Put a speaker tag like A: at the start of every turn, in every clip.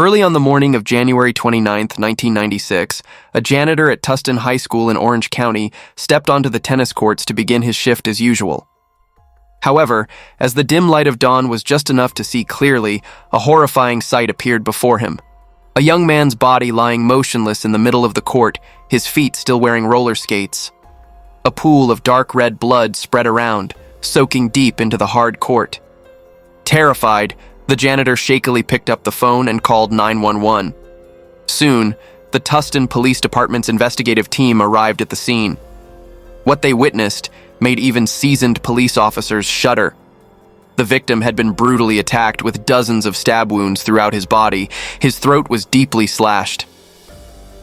A: Early on the morning of January 29, 1996, a janitor at Thien High School in Orange County stepped onto the tennis courts to begin his shift as usual. However, as the dim light of dawn was just enough to see clearly, a horrifying sight appeared before him. A young man's body lying motionless in the middle of the court, his feet still wearing roller skates. A pool of dark red blood spread around, soaking deep into the hard court. Terrified, the janitor shakily picked up the phone and called 911. Soon, the Thien Police Department's investigative team arrived at the scene. What they witnessed made even seasoned police officers shudder. The victim had been brutally attacked with dozens of stab wounds throughout his body. His throat was deeply slashed.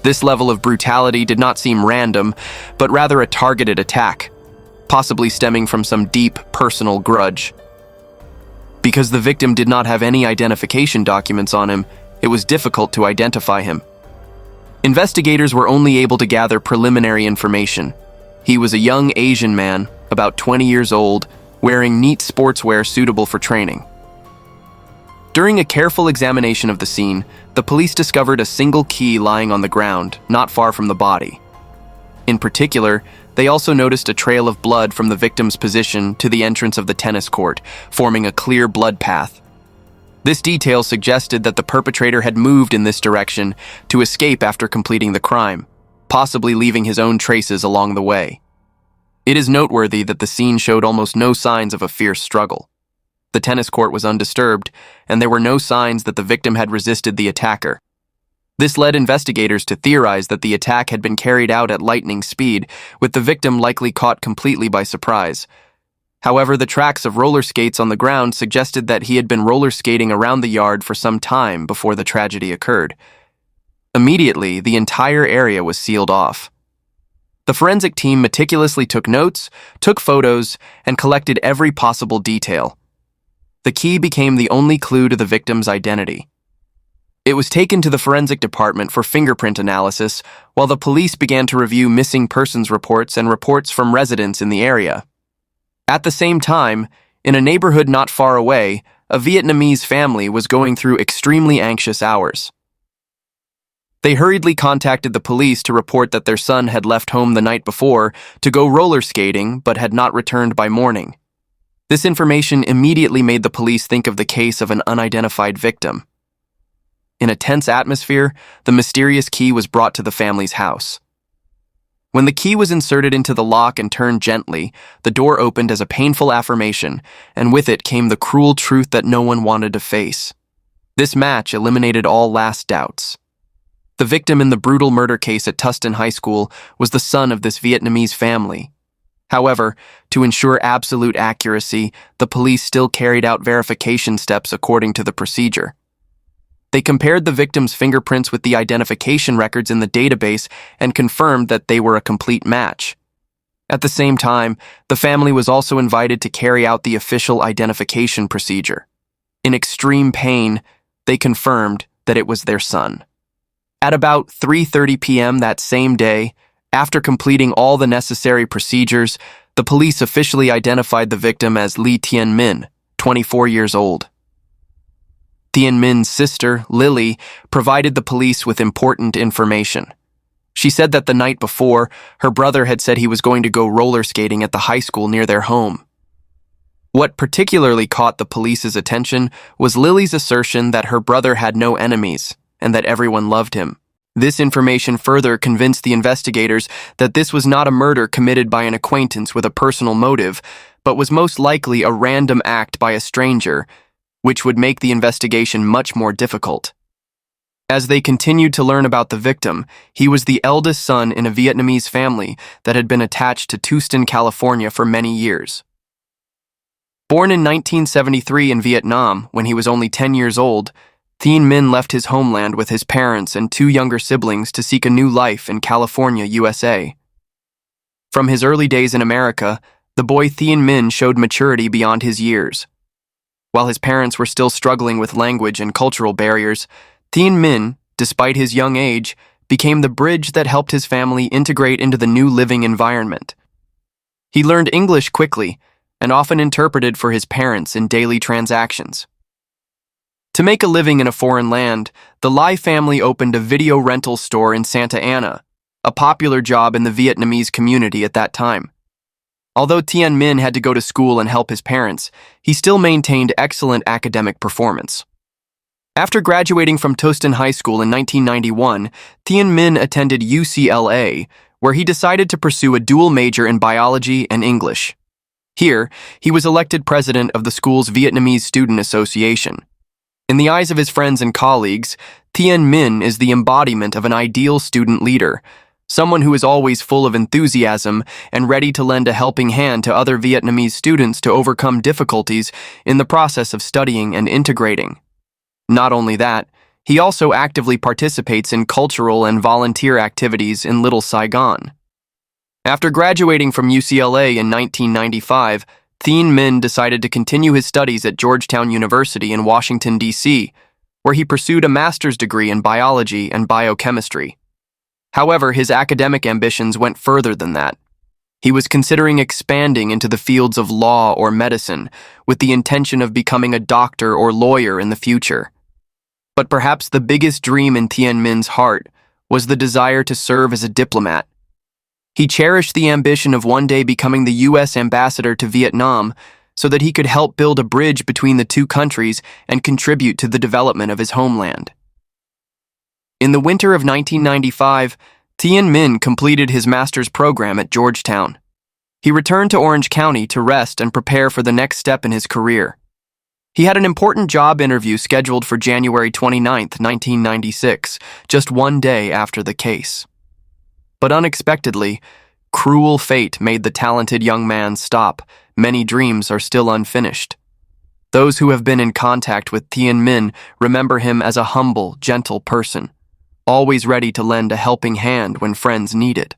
A: This level of brutality did not seem random, but rather a targeted attack, possibly stemming from some deep personal grudge. Because the victim did not have any identification documents on him, it was difficult to identify him. Investigators were only able to gather preliminary information. He was a young Asian man, about 20 years old, wearing neat sportswear suitable for training. During a careful examination of the scene, the police discovered a single key lying on the ground, not far from the body. In particular, they also noticed a trail of blood from the victim's position to the entrance of the tennis court, forming a clear blood path. This detail suggested that the perpetrator had moved in this direction to escape after completing the crime, possibly leaving his own traces along the way. It is noteworthy that the scene showed almost no signs of a fierce struggle. The tennis court was undisturbed, and there were no signs that the victim had resisted the attacker. This led investigators to theorize that the attack had been carried out at lightning speed, with the victim likely caught completely by surprise. However, the tracks of roller skates on the ground suggested that he had been roller skating around the yard for some time before the tragedy occurred. Immediately, the entire area was sealed off. The forensic team meticulously took notes, took photos, and collected every possible detail. The key became the only clue to the victim's identity. It was taken to the forensic department for fingerprint analysis, while the police began to review missing persons reports and reports from residents in the area. At the same time, in a neighborhood not far away, a Vietnamese family was going through extremely anxious hours. They hurriedly contacted the police to report that their son had left home the night before to go roller skating but had not returned by morning. This information immediately made the police think of the case of an unidentified victim. In a tense atmosphere, the mysterious key was brought to the family's house. When the key was inserted into the lock and turned gently, the door opened as a painful affirmation, and with it came the cruel truth that no one wanted to face. This match eliminated all last doubts. The victim in the brutal murder case at Thien High School was the son of this Vietnamese family. However, to ensure absolute accuracy, the police still carried out verification steps according to the procedure. They compared the victim's fingerprints with the identification records in the database and confirmed that they were a complete match. At the same time, the family was also invited to carry out the official identification procedure. In extreme pain, they confirmed that it was their son. At about 3:30 p.m. that same day, after completing all the necessary procedures, the police officially identified the victim as Thien, 24 years old. Min's sister, Lily, provided the police with important information. She said that the night before, her brother had said he was going to go roller skating at the high school near their home. What particularly caught the police's attention was Lily's assertion that her brother had no enemies and that everyone loved him. This information further convinced the investigators that this was not a murder committed by an acquaintance with a personal motive, but was most likely a random act by a stranger, which would make the investigation much more difficult. As they continued to learn about the victim, he was the eldest son in a Vietnamese family that had been attached to Thien, California for many years. Born in 1973 in Vietnam, when he was only 10 years old, Minh left his homeland with his parents and two younger siblings to seek a new life in California, USA. From his early days in America, the boy Minh showed maturity beyond his years. While his parents were still struggling with language and cultural barriers, Minh, despite his young age, became the bridge that helped his family integrate into the new living environment. He learned English quickly and often interpreted for his parents in daily transactions. To make a living in a foreign land, the Lai family opened a video rental store in Santa Ana, a popular job in the Vietnamese community at that time. Although Minh had to go to school and help his parents, he still maintained excellent academic performance. After graduating from Thien High School in 1991, Minh attended UCLA, where he decided to pursue a dual major in biology and English. Here, he was elected president of the school's Vietnamese Student Association. In the eyes of his friends and colleagues, Minh is the embodiment of an ideal student leader, someone who is always full of enthusiasm and ready to lend a helping hand to other Vietnamese students to overcome difficulties in the process of studying and integrating. Not only that, he also actively participates in cultural and volunteer activities in Little Saigon. After graduating from UCLA in 1995, Minh decided to continue his studies at Georgetown University in Washington, D.C., where he pursued a master's degree in biology and biochemistry. However, his academic ambitions went further than that. He was considering expanding into the fields of law or medicine, with the intention of becoming a doctor or lawyer in the future. But perhaps the biggest dream in Minh heart was the desire to serve as a diplomat. He cherished the ambition of one day becoming the U.S. ambassador to Vietnam so that he could help build a bridge between the two countries and contribute to the development of his homeland. In the winter of 1995, Minh completed his master's program at Georgetown. He returned to Orange County to rest and prepare for the next step in his career. He had an important job interview scheduled for January 29, 1996, just one day after the case. But unexpectedly, cruel fate made the talented young man stop. Many dreams are still unfinished. Those who have been in contact with Minh remember him as a humble, gentle person, always ready to lend a helping hand when friends need it.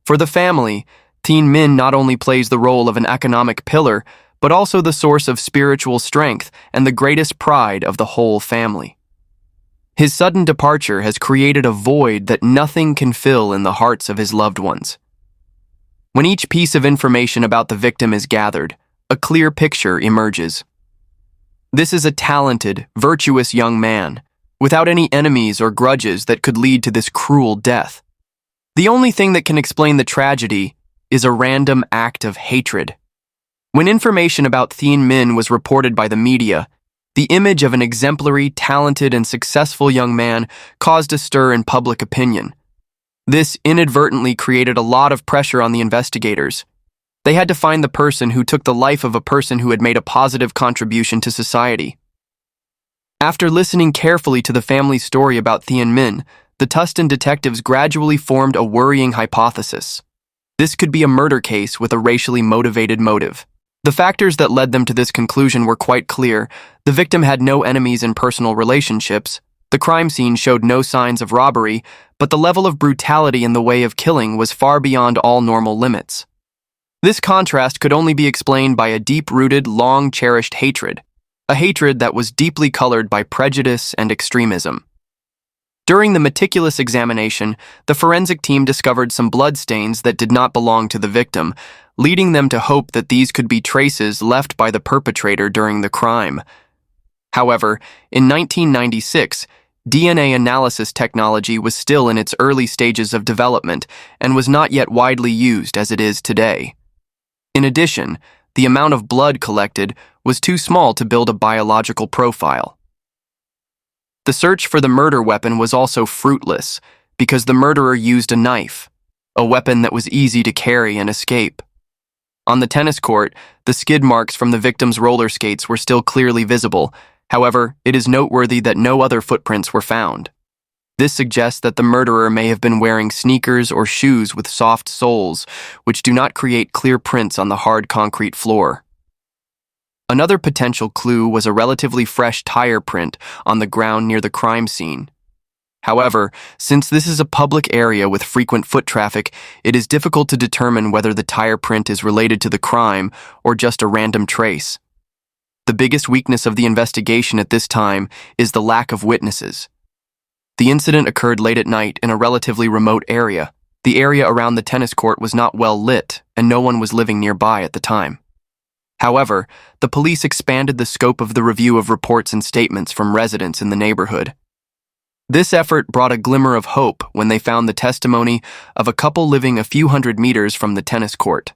A: For the family, Minh not only plays the role of an economic pillar, but also the source of spiritual strength and the greatest pride of the whole family. His sudden departure has created a void that nothing can fill in the hearts of his loved ones. When each piece of information about the victim is gathered, a clear picture emerges. This is a talented, virtuous young man, without any enemies or grudges that could lead to this cruel death. The only thing that can explain the tragedy is a random act of hatred. When information about Minh was reported by the media, the image of an exemplary, talented, and successful young man caused a stir in public opinion. This inadvertently created a lot of pressure on the investigators. They had to find the person who took the life of a person who had made a positive contribution to society. After listening carefully to the family's story about Minh, the Tustin detectives gradually formed a worrying hypothesis. This could be a murder case with a racially motivated motive. The factors that led them to this conclusion were quite clear. The victim had no enemies in personal relationships. The crime scene showed no signs of robbery, but the level of brutality in the way of killing was far beyond all normal limits. This contrast could only be explained by a deep-rooted, long-cherished hatred, a hatred that was deeply colored by prejudice and extremism. During the meticulous examination, the forensic team discovered some bloodstains that did not belong to the victim, leading them to hope that these could be traces left by the perpetrator during the crime. However, in 1996, DNA analysis technology was still in its early stages of development and was not yet widely used as it is today. In addition, the amount of blood collected was too small to build a biological profile. The search for the murder weapon was also fruitless because the murderer used a knife, a weapon that was easy to carry and escape. On the tennis court, the skid marks from the victim's roller skates were still clearly visible. However, it is noteworthy that no other footprints were found. This suggests that the murderer may have been wearing sneakers or shoes with soft soles, which do not create clear prints on the hard concrete floor. Another potential clue was a relatively fresh tire print on the ground near the crime scene. However, since this is a public area with frequent foot traffic, it is difficult to determine whether the tire print is related to the crime or just a random trace. The biggest weakness of the investigation at this time is the lack of witnesses. The incident occurred late at night in a relatively remote area. The area around the tennis court was not well lit, and no one was living nearby at the time. However, the police expanded the scope of the review of reports and statements from residents in the neighborhood. This effort brought a glimmer of hope when they found the testimony of a couple living a few hundred meters from the tennis court.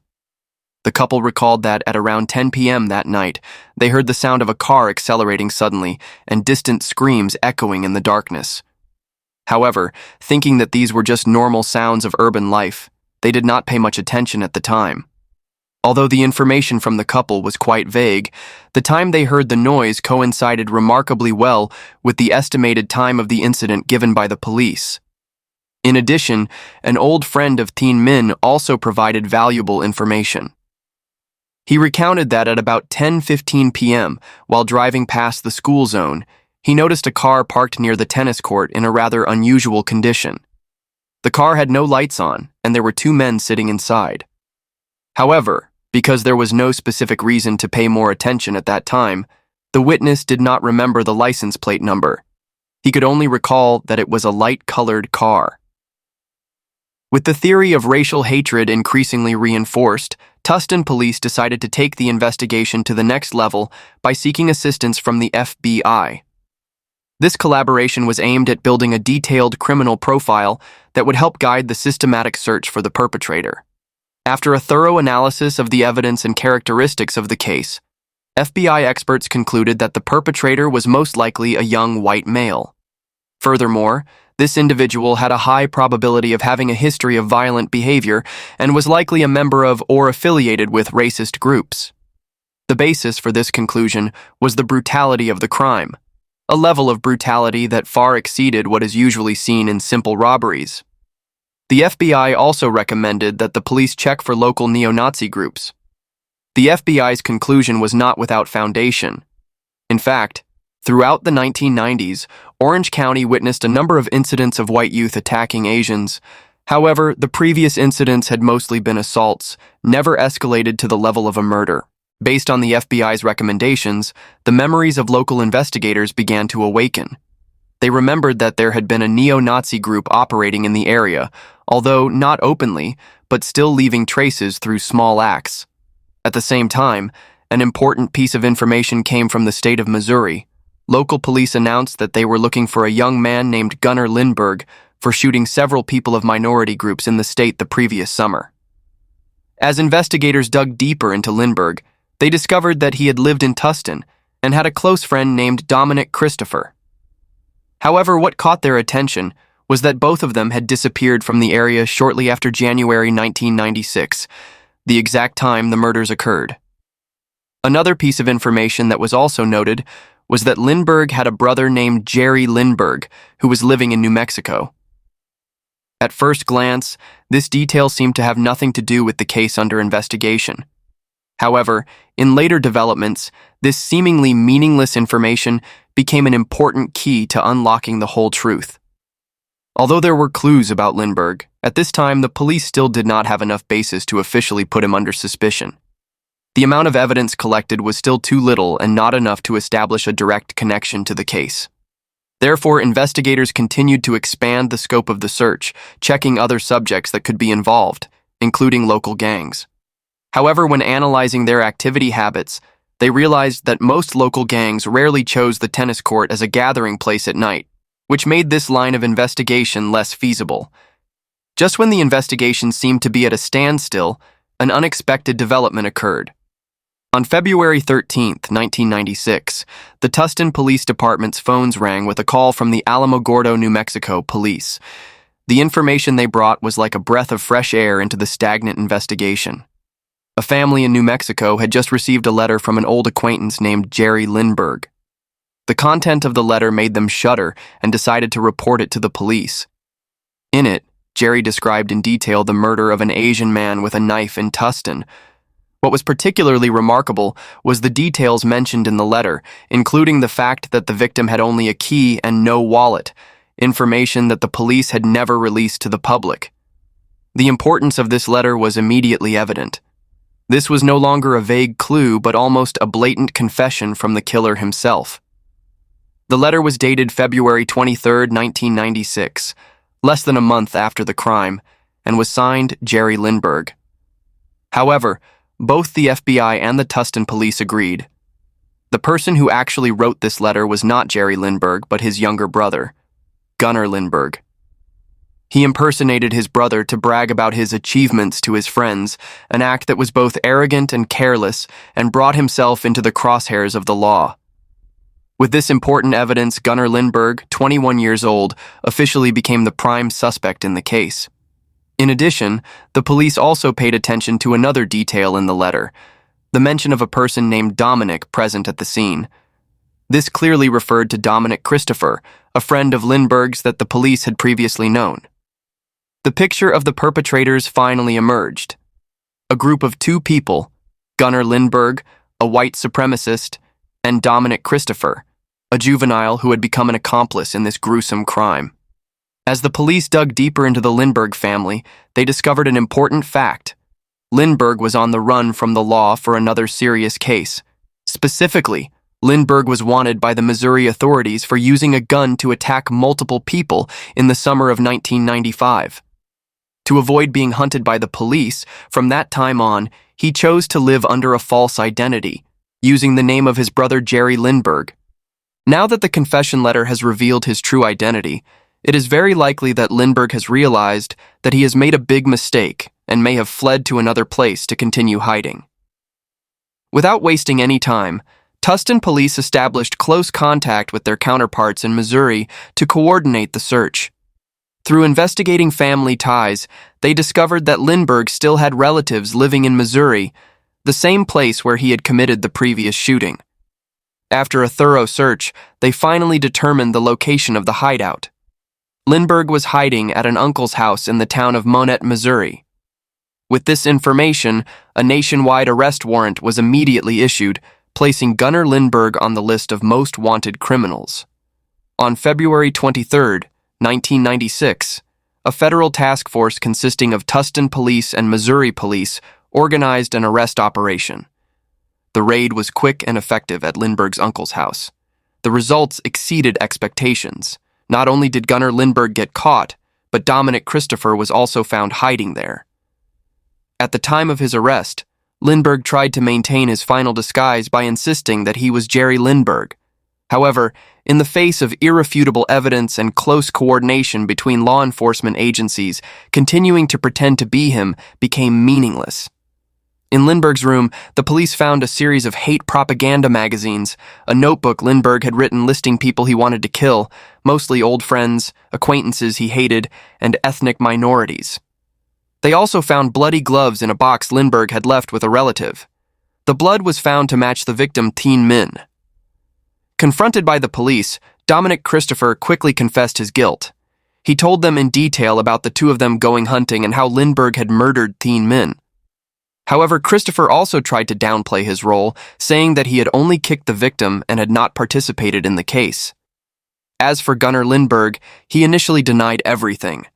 A: The couple recalled that at around 10 p.m. that night, they heard the sound of a car accelerating suddenly and distant screams echoing in the darkness. However, thinking that these were just normal sounds of urban life, they did not pay much attention at the time. Although the information from the couple was quite vague, the time they heard the noise coincided remarkably well with the estimated time of the incident given by the police. In addition, an old friend of Thien Minh also provided valuable information. He recounted that at about 10:15 p.m., while driving past the school zone, he noticed a car parked near the tennis court in a rather unusual condition. The car had no lights on, and there were two men sitting inside. However, because there was no specific reason to pay more attention at that time, the witness did not remember the license plate number. He could only recall that it was a light-colored car. With the theory of racial hatred increasingly reinforced, Tustin police decided to take the investigation to the next level by seeking assistance from the FBI. This collaboration was aimed at building a detailed criminal profile that would help guide the systematic search for the perpetrator. After a thorough analysis of the evidence and characteristics of the case, FBI experts concluded that the perpetrator was most likely a young white male. Furthermore, this individual had a high probability of having a history of violent behavior and was likely a member of or affiliated with racist groups. The basis for this conclusion was the brutality of the crime, a level of brutality that far exceeded what is usually seen in simple robberies. The FBI also recommended that the police check for local neo-Nazi groups. The FBI's conclusion was not without foundation. In fact, throughout the 1990s, Orange County witnessed a number of incidents of white youth attacking Asians. However, the previous incidents had mostly been assaults, never escalated to the level of a murder. Based on the FBI's recommendations, the memories of local investigators began to awaken. They remembered that there had been a neo-Nazi group operating in the area, although not openly, but still leaving traces through small acts. At the same time, an important piece of information came from the state of Missouri. Local police announced that they were looking for a young man named Gunnar Lindberg for shooting several people of minority groups in the state the previous summer. As investigators dug deeper into Lindberg, they discovered that he had lived in Tustin and had a close friend named Dominic Christopher. However, what caught their attention was that both of them had disappeared from the area shortly after January 1996, the exact time the murders occurred. Another piece of information that was also noted was that Lindberg had a brother named Jerry Lindberg, who was living in New Mexico. At first glance, this detail seemed to have nothing to do with the case under investigation. However, in later developments, this seemingly meaningless information became an important key to unlocking the whole truth. Although there were clues about Lindberg, at this time the police still did not have enough basis to officially put him under suspicion. The amount of evidence collected was still too little and not enough to establish a direct connection to the case. Therefore, investigators continued to expand the scope of the search, checking other subjects that could be involved, including local gangs. However, when analyzing their activity habits, they realized that most local gangs rarely chose the tennis court as a gathering place at night, which made this line of investigation less feasible. Just when the investigation seemed to be at a standstill, an unexpected development occurred. On February 13, 1996, the Tustin Police Department's phones rang with a call from the Alamogordo, New Mexico police. The information they brought was like a breath of fresh air into the stagnant investigation. A family in New Mexico had just received a letter from an old acquaintance named Jerry Lindberg. The content of the letter made them shudder and decided to report it to the police. In it, Jerry described in detail the murder of an Asian man with a knife in Tustin. What was particularly remarkable was the details mentioned in the letter, including the fact that the victim had only a key and no wallet, information that the police had never released to the public. The importance of this letter was immediately evident. This was no longer a vague clue, but almost a blatant confession from the killer himself. The letter was dated February 23, 1996, less than a month after the crime, and was signed Jerry Lindberg. However, Both the FBI and the Tustin police agreed. The person who actually wrote this letter was not Jerry Lindbergh, but his younger brother, Gunnar Lindbergh. He impersonated his brother to brag about his achievements to his friends, an act that was both arrogant and careless and brought himself into the crosshairs of the law. With this important evidence, Gunnar Lindbergh, 21 years old, officially became the prime suspect in the case. In addition, the police also paid attention to another detail in the letter, the mention of a person named Dominic present at the scene. This clearly referred to Dominic Christopher, a friend of Lindbergh's that the police had previously known. The picture of the perpetrators finally emerged. A group of two people, Gunnar Lindbergh, a white supremacist, and Dominic Christopher, a juvenile who had become an accomplice in this gruesome crime. As the police dug deeper into the Lindbergh family, they discovered an important fact. Lindbergh was on the run from the law for another serious case. Specifically, Lindbergh was wanted by the Missouri authorities for using a gun to attack multiple people in the summer of 1995. To avoid being hunted by the police, from that time on, he chose to live under a false identity, using the name of his brother Jerry Lindbergh. Now that the confession letter has revealed his true identity, it is very likely that Lindbergh has realized that he has made a big mistake and may have fled to another place to continue hiding. Without wasting any time, Tustin police established close contact with their counterparts in Missouri to coordinate the search. Through investigating family ties, they discovered that Lindbergh still had relatives living in Missouri, the same place where he had committed the previous shooting. After a thorough search, they finally determined the location of the hideout. Lindbergh was hiding at an uncle's house in the town of Monette, Missouri. With this information, a nationwide arrest warrant was immediately issued, placing Gunnar Lindbergh on the list of most wanted criminals. On February 23, 1996, a federal task force consisting of Tustin police and Missouri police organized an arrest operation. The raid was quick and effective at Lindbergh's uncle's house. The results exceeded expectations. Not only did Gunnar Lindbergh get caught, but Dominic Christopher was also found hiding there. At the time of his arrest, Lindbergh tried to maintain his final disguise by insisting that he was Jerry Lindbergh. However, in the face of irrefutable evidence and close coordination between law enforcement agencies, continuing to pretend to be him became meaningless. In Lindbergh's room, the police found a series of hate propaganda magazines, a notebook Lindbergh had written listing people he wanted to kill, mostly old friends, acquaintances he hated, and ethnic minorities. They also found bloody gloves in a box Lindbergh had left with a relative. The blood was found to match the victim Thien Minh. Confronted by the police, Dominic Christopher quickly confessed his guilt. He told them in detail about the two of them going hunting and how Lindbergh had murdered Thien Minh. However, Christopher also tried to downplay his role, saying that he had only kicked the victim and had not participated in the case. As for Gunnar Lindbergh, he initially denied everything.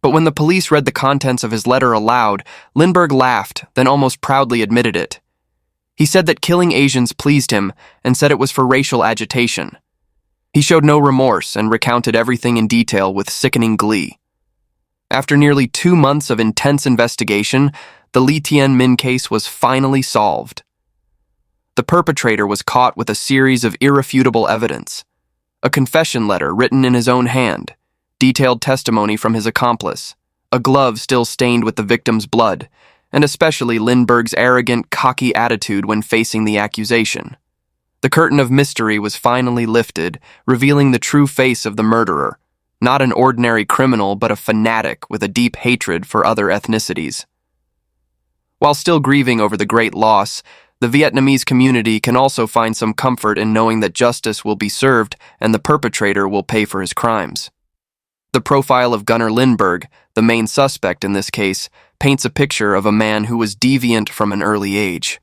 A: But when the police read the contents of his letter aloud, Lindbergh laughed, then almost proudly admitted it. He said that killing Asians pleased him and said it was for racial agitation. He showed no remorse and recounted everything in detail with sickening glee. After nearly 2 months of intense investigation, the Thien Minh case was finally solved. The perpetrator was caught with a series of irrefutable evidence. A confession letter written in his own hand, detailed testimony from his accomplice, a glove still stained with the victim's blood, and especially Lindbergh's arrogant, cocky attitude when facing the accusation. The curtain of mystery was finally lifted, revealing the true face of the murderer, not an ordinary criminal but a fanatic with a deep hatred for other ethnicities. While still grieving over the great loss, the Vietnamese community can also find some comfort in knowing that justice will be served and the perpetrator will pay for his crimes. The profile of Gunnar Lindbergh, the main suspect in this case, paints a picture of a man who was deviant from an early age.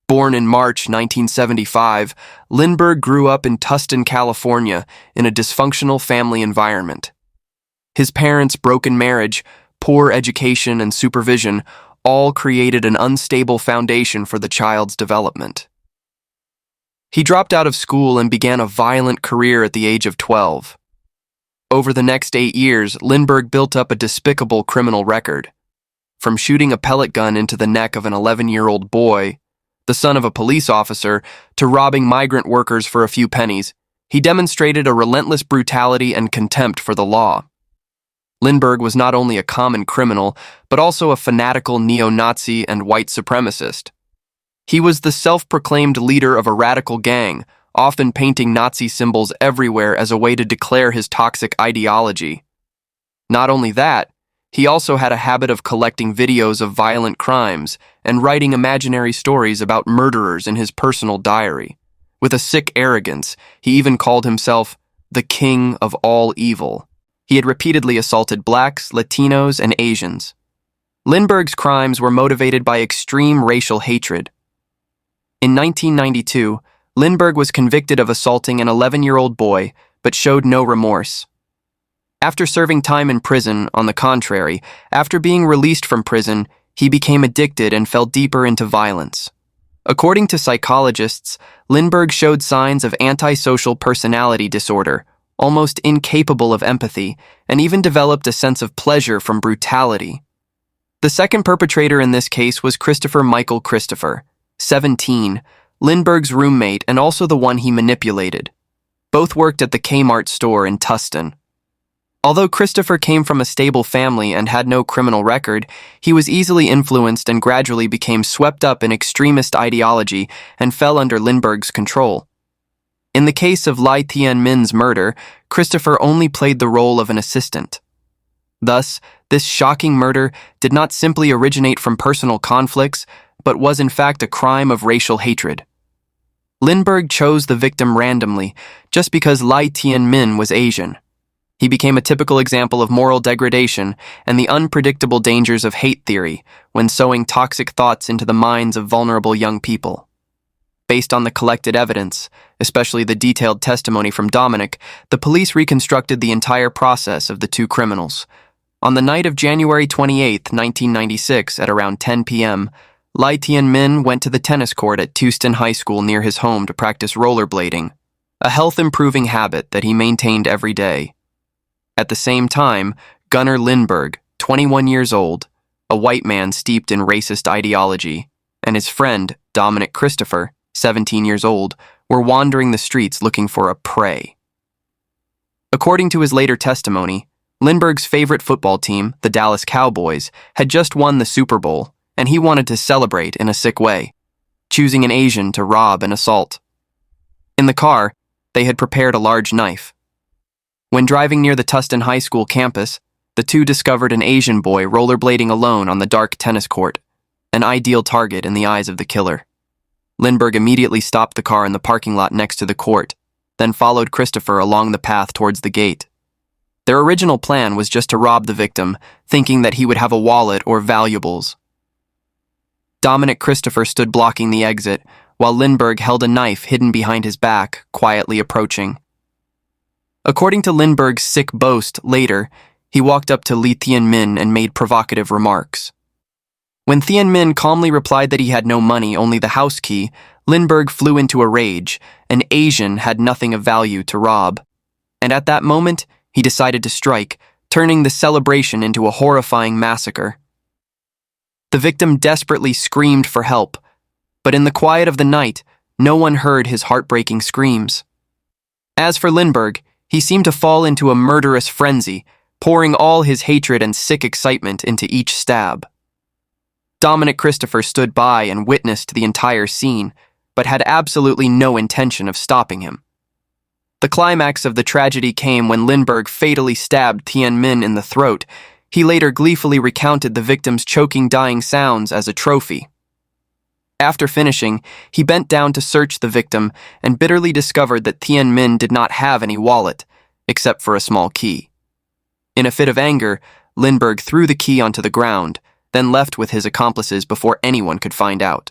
A: Born in March 1975, Lindbergh grew up in Tustin, California, in a dysfunctional family environment. His parents' broken marriage, poor education, and supervision all created an unstable foundation for the child's development. He dropped out of school and began a violent career at the age of 12. Over the next 8 years, Lindbergh built up a despicable criminal record. from shooting a pellet gun into the neck of an 11-year-old boy, the son of a police officer, to robbing migrant workers for a few pennies, he demonstrated a relentless brutality and contempt for the law. Lindbergh was not only a common criminal, but also a fanatical neo-Nazi and white supremacist. He was the self-proclaimed leader of a radical gang, often painting Nazi symbols everywhere as a way to declare his toxic ideology. Not only that, he also had a habit of collecting videos of violent crimes and writing imaginary stories about murderers in his personal diary. With a sick arrogance, he even called himself the king of all evil. He had repeatedly assaulted blacks, Latinos, and Asians. Lindbergh's crimes were motivated by extreme racial hatred. In 1992, Lindbergh was convicted of assaulting an 11-year-old boy, but showed no remorse. After serving time in prison, on the contrary, after being released from prison, he became addicted and fell deeper into violence. According to psychologists, Lindbergh showed signs of antisocial personality disorder, almost incapable of empathy, and even developed a sense of pleasure from brutality. The second perpetrator in this case was Christopher Michael Christopher, 17, Lindbergh's roommate and also the one he manipulated. Both worked at the Kmart store in Tustin. Although Christopher came from a stable family and had no criminal record, he was easily influenced and gradually became swept up in extremist ideology and fell under Lindbergh's control. In the case of Thien murder, Christopher only played the role of an assistant. Thus, this shocking murder did not simply originate from personal conflicts, but was in fact a crime of racial hatred. Lindbergh chose the victim randomly, just because Thien was Asian. He became a typical example of moral degradation and the unpredictable dangers of hate theory when sowing toxic thoughts into the minds of vulnerable young people. Based on the collected evidence, especially the detailed testimony from Dominic, the police reconstructed the entire process of the two criminals. On the night of January 28, 1996, at around 10 p.m., Thien went to the tennis court at Thien High School near his home to practice rollerblading, a health-improving habit that he maintained every day. At the same time, Gunnar Lindbergh, 21 years old, a white man steeped in racist ideology, and his friend, Dominic Christopher, 17 years old, were wandering the streets looking for a prey. According to his later testimony, Lindbergh's favorite football team, the Dallas Cowboys, had just won the Super Bowl, and he wanted to celebrate in a sick way, choosing an Asian to rob and assault. In the car, they had prepared a large knife. When driving near the Tustin High School campus, the two discovered an Asian boy rollerblading alone on the dark tennis court, an ideal target in the eyes of the killer. Lindbergh immediately stopped the car in the parking lot next to the court, then followed Christopher along the path towards the gate. Their original plan was just to rob the victim, thinking that he would have a wallet or valuables. Dominic Christopher stood blocking the exit, while Lindbergh held a knife hidden behind his back, quietly approaching. According to Lindbergh's sick boast later, he walked up to Thien and made provocative remarks. When Thien calmly replied that he had no money, only the house key, Lindbergh flew into a rage. An Asian had nothing of value to rob. And at that moment, he decided to strike, turning the celebration into a horrifying massacre. The victim desperately screamed for help, but in the quiet of the night, no one heard his heartbreaking screams. As for Lindbergh, he seemed to fall into a murderous frenzy, pouring all his hatred and sick excitement into each stab. Dominic Christopher stood by and witnessed the entire scene, but had absolutely no intention of stopping him. The climax of the tragedy came when Lindbergh fatally stabbed Thien in the throat. He later gleefully recounted the victim's choking, dying sounds as a trophy. After finishing, he bent down to search the victim and bitterly discovered that Thien did not have any wallet, except for a small key. In a fit of anger, Lindbergh threw the key onto the ground, then left with his accomplices before anyone could find out.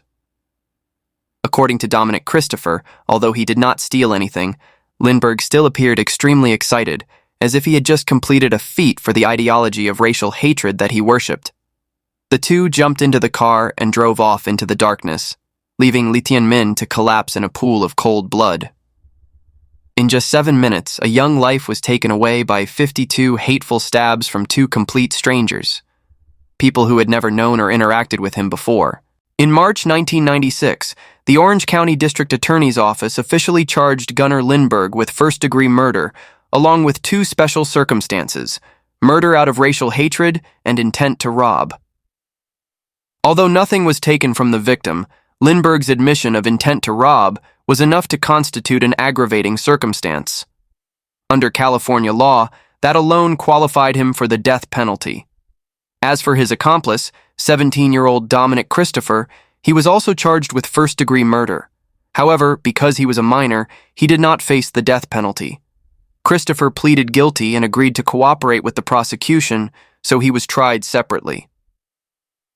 A: According to Dominic Christopher, although he did not steal anything, Lindbergh still appeared extremely excited, as if he had just completed a feat for the ideology of racial hatred that he worshipped. The two jumped into the car and drove off into the darkness, leaving Thien to collapse in a pool of cold blood. In just 7 minutes, a young life was taken away by 52 hateful stabs from two complete strangers. people who had never known or interacted with him before. In March 1996, the Orange County District Attorney's Office officially charged Gunnar Lindberg with first-degree murder, along with two special circumstances: murder out of racial hatred and intent to rob. Although nothing was taken from the victim, Lindberg's admission of intent to rob was enough to constitute an aggravating circumstance. Under California law, that alone qualified him for the death penalty. As for his accomplice, 17-year-old Dominic Christopher, he was also charged with first-degree murder. However, because he was a minor, he did not face the death penalty. Christopher pleaded guilty and agreed to cooperate with the prosecution, so he was tried separately.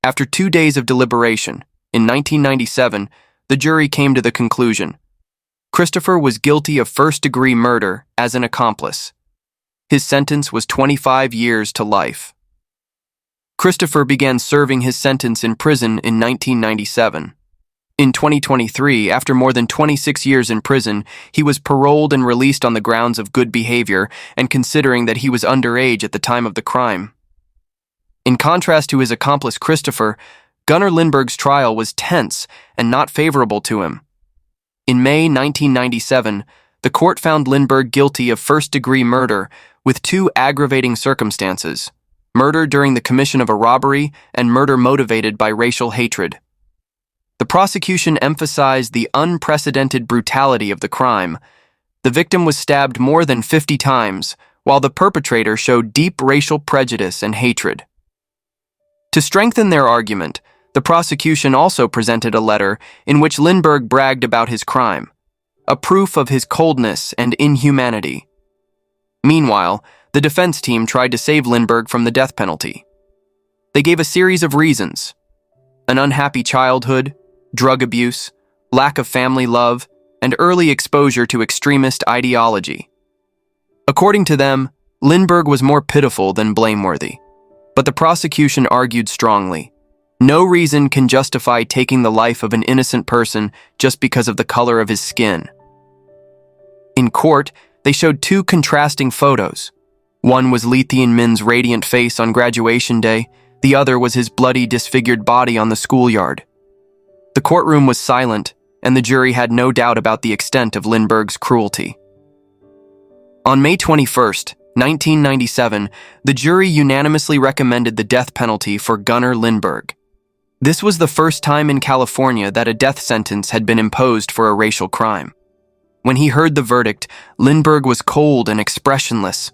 A: After 2 days of deliberation, in 1997, the jury came to the conclusion: Christopher was guilty of first-degree murder as an accomplice. His sentence was 25 years to life. Christopher began serving his sentence in prison in 1997. In 2023, after more than 26 years in prison, he was paroled and released on the grounds of good behavior and considering that he was underage at the time of the crime. In contrast to his accomplice Christopher, Gunnar Lindberg's trial was tense and not favorable to him. In May 1997, the court found Lindberg guilty of first-degree murder with two aggravating circumstances: murder during the commission of a robbery and murder motivated by racial hatred. The prosecution emphasized the unprecedented brutality of the crime. The victim was stabbed more than 50 times, while the perpetrator showed deep racial prejudice and hatred. To strengthen their argument, the prosecution also presented a letter in which Lindberg bragged about his crime, a proof of his coldness and inhumanity. Meanwhile, the defense team tried to save Lindberg from the death penalty. They gave a series of reasons: an unhappy childhood, drug abuse, lack of family love, and early exposure to extremist ideology. According to them, Lindberg was more pitiful than blameworthy. But the prosecution argued strongly: no reason can justify taking the life of an innocent person just because of the color of his skin. In court, they showed two contrasting photos. One was Thien Minh's radiant face on graduation day, the other was his bloody, disfigured body on the schoolyard. The courtroom was silent, and the jury had no doubt about the extent of Lindberg's cruelty. On May 21, 1997, the jury unanimously recommended the death penalty for Gunnar Lindberg. This was the first time in California that a death sentence had been imposed for a racial crime. When he heard the verdict, Lindberg was cold and expressionless.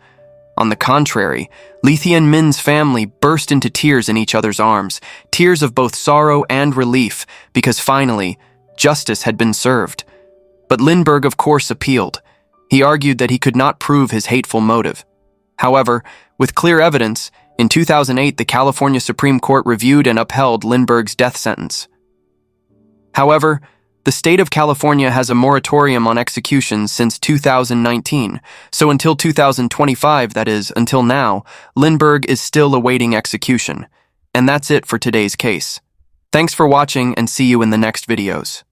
A: On the contrary, Thien Minh's family burst into tears in each other's arms, tears of both sorrow and relief, because finally, justice had been served. But Lindberg, of course, appealed. He argued that he could not prove his hateful motive. However, with clear evidence, in 2008, the California Supreme Court reviewed and upheld Lindberg's death sentence. However, the state of California has a moratorium on executions since 2019, so until 2025, that is, until now, Lindberg is still awaiting execution. And that's it for today's case. Thanks for watching and see you in the next videos.